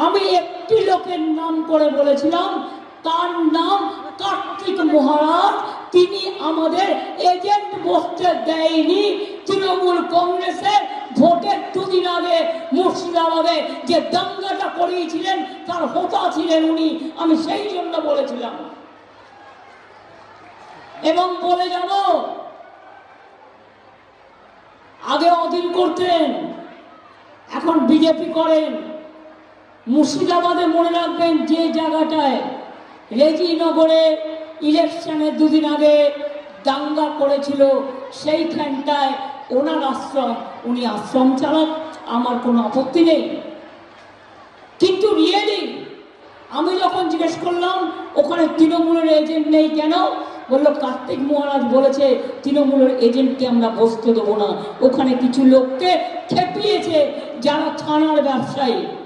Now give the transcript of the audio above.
আমি একটি লোকের নাম করে বলেছিলাম, তার নাম কার্তিক মহারাজ। তিনি আমাদের এজেন্ট বসতে দেয়নি। তৃণমূল কংগ্রেসের ভোটের দুদিন আগে মুর্শিদাবাদে যে দাঙ্গাটা করিয়েছিলেন তার হোতা ছিলেন উনি। আমি সেই জন্য বলেছিলাম এবং বলে যাব, আগে অধীন করতেন, এখন বিজেপি করেন। মুর্শিদাবাদে মনে রাখবেন, যে জায়গাটায় রেজিনগরে ইলেকশনের দুদিন আগে দাঙ্গা করেছিল সেইখানটায় ওনার আশ্রম, উনি আশ্রম চালান, আমার কোনো আপত্তি নেই। কিন্তু রিয়েলি আমি যখন জিজ্ঞেস করলাম ওখানে তৃণমূলের এজেন্ট নেই কেন, বললো কার্তিক মহারাজ বলেছে তৃণমূলের এজেন্টকে আমরা বসতে দেবো না, ওখানে কিছু লোককে খেপিয়েছে যারা থানার ব্যবসায়ী।